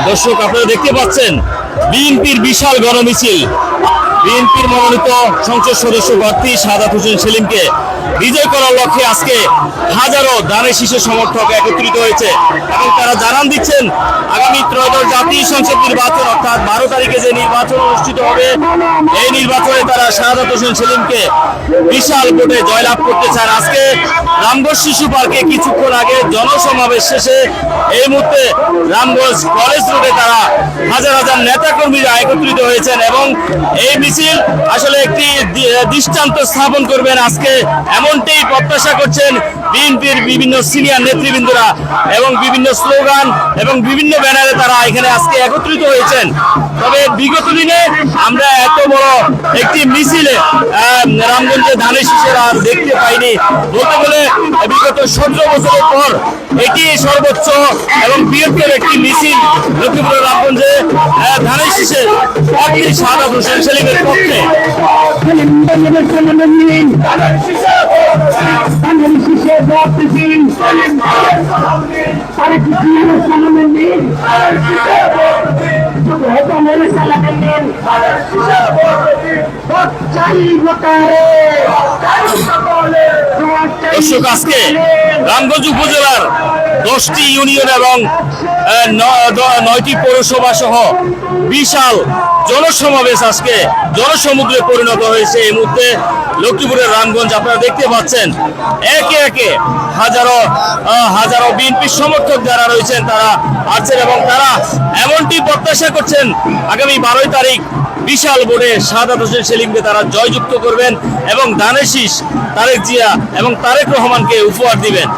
দর্শক আপনারা দেখতে পাচ্ছেন বিএনপির বিশাল গণমিছিল। বিএনপির মনোনীত সংসদ সদস্য প্রার্থী সাদাত হোসেন সেলিমকে বিজয় করার লক্ষ্যে আজকে হাজারো দানের শীষের সমর্থক একত্রিত হয়েছে এবং তারা জানান দিচ্ছেন আগামী ত্রয়োদশ জাতীয় সংসদ নির্বাচন অর্থাৎ 12 তারিখে যে নির্বাচন অনুষ্ঠিত হবে এই নির্বাচনে তারা সাদাত হোসেন সেলিমকে বিশাল ভোটে জয়লাভ করতে চান। আজকে রামগঞ্জ শিশু পার্কে কিছুক্ষণ আগে জনসমাবেশ শেষে এই মুহূর্তে রামগঞ্জ কলেজ রোডে তারা হাজার হাজার নেতাকর্মীরা একত্রিত হয়েছেন এবং এই মিছিল আসলে একটি দৃষ্টান্ত স্থাপন করবেন আজকে এমনটাই প্রত্যাশা করছেন বিএনপির বিভিন্ন সিনিয়র নেতৃবৃন্দরা এবং বিভিন্ন স্লোগান এবং বিভিন্ন ব্যানারে তারা এখানে আজকে একত্রিত হয়েছেন। তবে বিগত দিনে আমরা এত বড় একটি মিছিলে রামগঞ্জে ধানের শীষের আর দেখতে পাইনি। বলতে গেলে বিগত 17 বছরের পর এটি সর্বোচ্চ এবং বৃহত্তর একটি মিছিল লক্ষ্মীপুরের রামগঞ্জে ধানের শীষে প্রার্থী সাদাত হোসেন সেলিমের পক্ষে। দর্শক আজকে রামগঞ্জ উপজেলার 10টি ইউনিয়ন এবং 9টি পৌরসভা সহ বিশাল জনসমাবেশ আজকে জনসমুদ্রে পরিণত হয়েছে। এই মুহূর্তে লক্ষ্মীপুরের রামগঞ্জ আপনারা দেখতে পাচ্ছেন একে একে হাজারো হাজারো বিএনপি সমর্থক যারা রয়েছেন তারা আছেন এবং তারা এমনটি প্রত্যাশা করছেন আগামী 12 তারিখ বিশাল ভোটে সাদাত হোসেন সেলিমকে তারা জয়যুক্ত করবেন এবং ধানের শীষ তারেক জিয়া এবং তারেক রহমানকে উপহার দিবেন।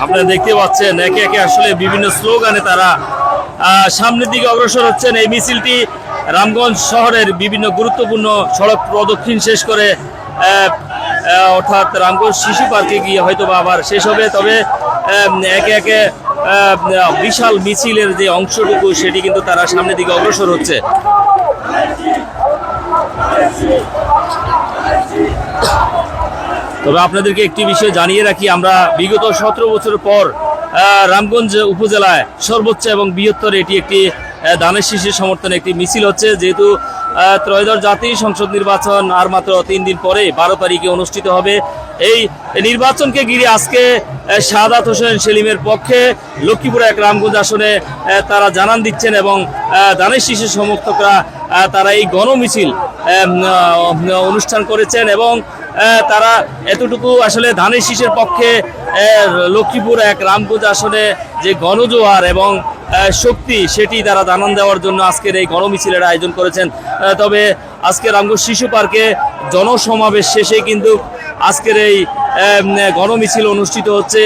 আপনারা দেখতে পাচ্ছেন একে একে আসলে বিভিন্ন স্লোগানে তারা সামনের দিকে অগ্রসর হচ্ছেন। এই মিছিলটি রামগঞ্জ শহরের বিভিন্ন গুরুত্বপূর্ণ সড়ক প্রদক্ষিণ শেষ করে অর্থাৎ রামগঞ্জ শিশু পার্কে গিয়ে হয়তো বা আবার শেষ হবে। তবে একে একে বিশাল মিছিলের যে অংশটুকু সেটি কিন্তু তারা সামনের দিকে অগ্রসর হচ্ছে। তবে আপনাদেরকে একটি বিষয় জানিয়ে রাখি, আমরা বিগত 17 বছর পর রামগঞ্জ উপজেলায় সর্বোচ্চ এবং বৃহত্তর এটি একটি ধানের শীষের সমর্থনে একটি মিছিল হচ্ছে। যেহেতু ত্রয়োদশ জাতীয় সংসদ নির্বাচন আর মাত্র 3 দিন পরে 12 তারিখে অনুষ্ঠিত হবে। এই নির্বাচনকে ঘিরে আজকে সাদাত হোসেন সেলিমের পক্ষে লক্ষ্মীপুর 1 রামগঞ্জ আসনে তারা জানান দিচ্ছেন এবং ধানের শীষের সমর্থকরা তারা এই গণমিছিল অনুষ্ঠান করেছেন এবং তারা এতটুকু আসলে ধানের শীষের পক্ষে লক্ষ্মীপুর 1 রামগঞ্জ আসনে যে গণজোয়ার এবং শক্তি সেটি তারা জানান দেওয়ার জন্য আজকের এই গণমিছিলের আয়োজন করেছেন। তবে আজকে রামগঞ্জ শিশু পার্কে জনসমাবেশ শেষে কিন্তু আজকের এই গণমিছিল অনুষ্ঠিত হচ্ছে।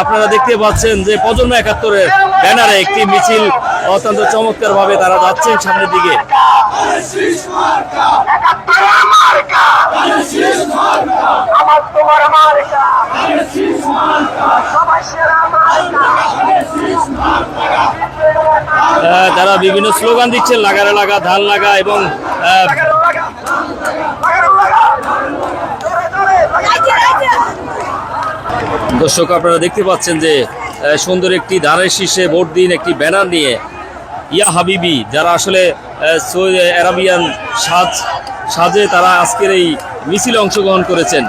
আপনারা দেখতে পাচ্ছেন যে প্রজন্ম 71-এর ব্যানারে একটি মিছিল অত্যন্ত চমৎকার ভাবে তারা যাচ্ছেন সামনের দিকে। তারা বিভিন্ন স্লোগান দিচ্ছেন, লাগারে লাগা, ধান লাগা এবং দর্শক আপনারা দেখতে পাচ্ছেন যে সুন্দর একটি ধানের শীর্ষে ভোট দিন একটি ব্যানার নিয়ে ইয়া হাবিবি যারা আসলে আরাবিয়ান সাজে তারা আজকের এই মিছিলে অংশগ্রহণ করেছেন।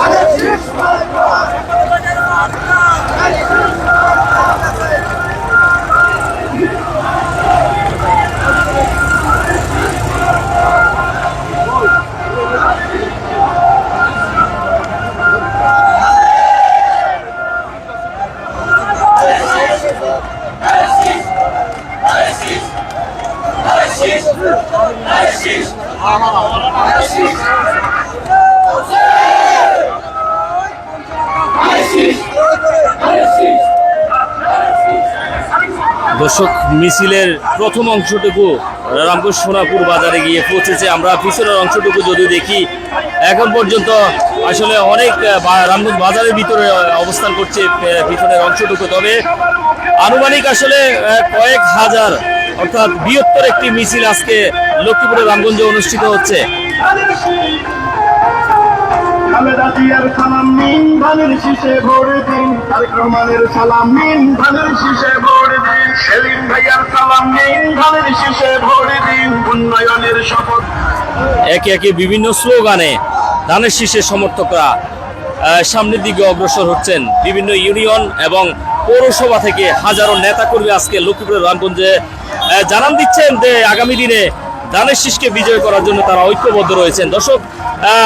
Alex দর্শক, মিছিলের প্রথম অংশটুকু রামপুর সোনাপুর বাজারে গিয়ে পৌঁছেছে। আমরা পিছনের অংশটুকু যদি দেখি, এখন পর্যন্ত আসলে অনেক রামগঞ্জ বাজারের ভিতরে অবস্থান করছে পিছনের অংশটুকু। তবে আনুমানিক আসলে কয়েক হাজার, অর্থাৎ বৃহত্তর একটি মিছিল আজকে লক্ষ্মীপুরের রামগঞ্জে অনুষ্ঠিত হচ্ছে। খালেদা জিয়ার সালাম নিন, ধানের শীষে ভোট দিন। তারেক রহমানের সালাম নিন, ধানের শীষে ভোট দিন। সেলিম ভাইয়ার সালাম নিন, ধানের শীষে ভোট দিন। উন্নয়নের শপথ। একে একে বিভিন্ন স্লোগানে ধানের শীষের সমর্থকরা সামনের দিকে অগ্রসর হচ্ছেন। বিভিন্ন ইউনিয়ন এবং পৌরসভা থেকে হাজারো নেতাকর্মী আজকে লক্ষ্মীপুরের রামগঞ্জে জানান দিচ্ছেন যে আগামী দিনে ধানের শীষকে বিজয় করার জন্য তারা ঐক্যবদ্ধ রয়েছেন। দর্শক,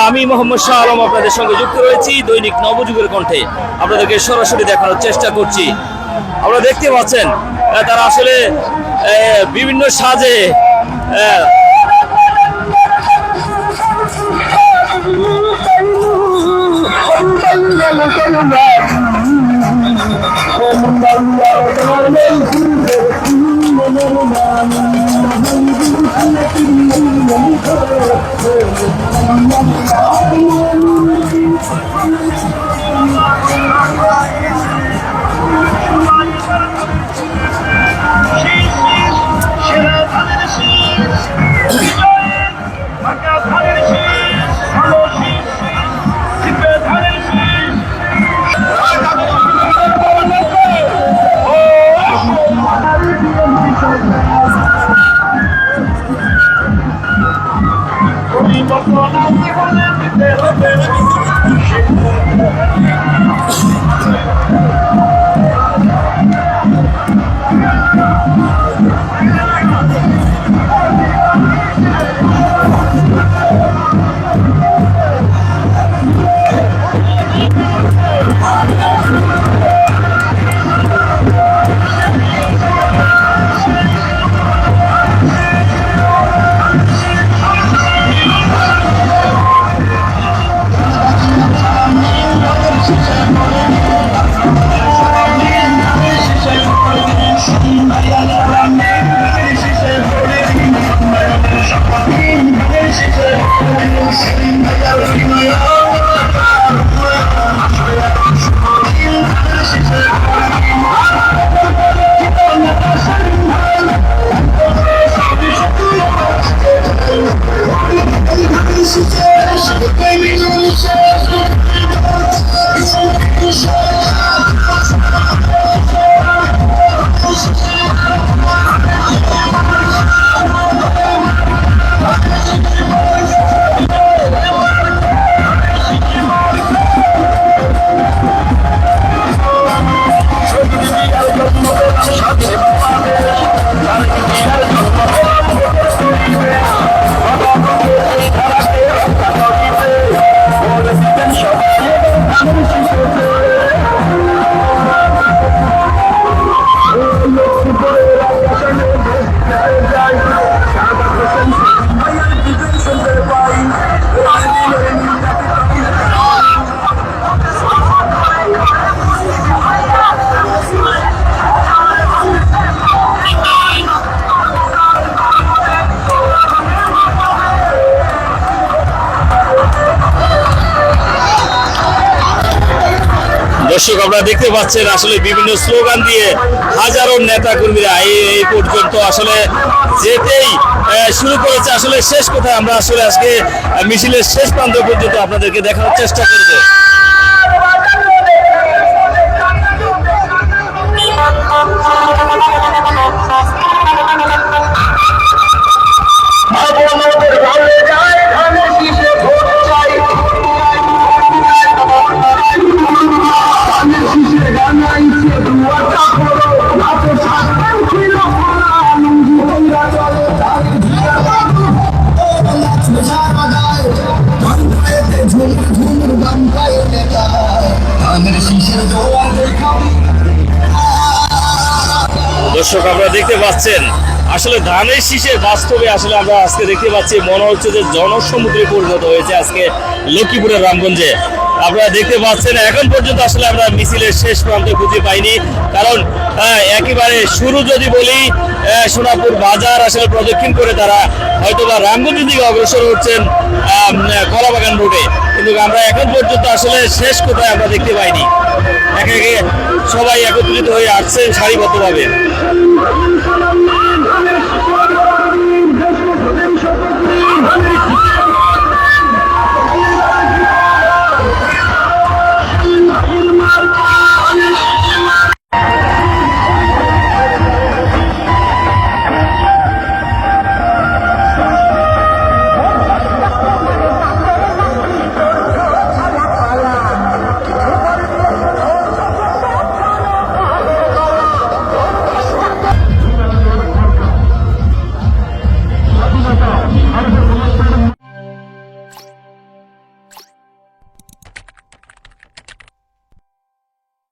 আমি মোহাম্মদ শাহ আলম আপনাদের সঙ্গে যুক্ত রয়েছি দৈনিক নবযুগের কণ্ঠে। আপনাদেরকে সরাসরি দেখানোর চেষ্টা করছি। আপনারা দেখতে পাচ্ছেন তারা আসলে বিভিন্ন সাজে দর্শক, আপনারা দেখতে পাচ্ছেন আসলে বিভিন্ন স্লোগান দিয়ে হাজারো নেতা কর্মীরা এই পর্যন্ত আসলে যেতেই শুরু করেছে। আসলে শেষ কোথায় আমরা আসলে আজকে মিছিলের শেষ প্রান্ত পর্যন্ত আপনাদেরকে দেখানোর চেষ্টা করব। দর্শক আপনারা দেখতে পাচ্ছেন আসলে ধানের শীষে বাস্তবে আসলে আমরা আজকে দেখতে পাচ্ছি মনে হচ্ছে যে জনসমুদ্রে পরিণত হয়েছে আজকে লক্ষ্মীপুরের রামগঞ্জে। আপনারা দেখতে পাচ্ছেন এখন পর্যন্ত আসলে আমরা মিছিলের শেষ প্রান্তে খুঁজে পাইনি, কারণ একেবারে শুরু যদি বলি সোনাপুর বাজার আসলে প্রদক্ষিণ করে তারা হয়তোবা রামগঞ্জের দিকে অগ্রসর হচ্ছেন কলাবাগান রোডে, কিন্তু আমরা এখন পর্যন্ত আসলে শেষ কোথায় আমরা দেখতে পাইনি। একে একে সবাই একত্রিত হয়ে আসছেন সারিবদ্ধভাবে।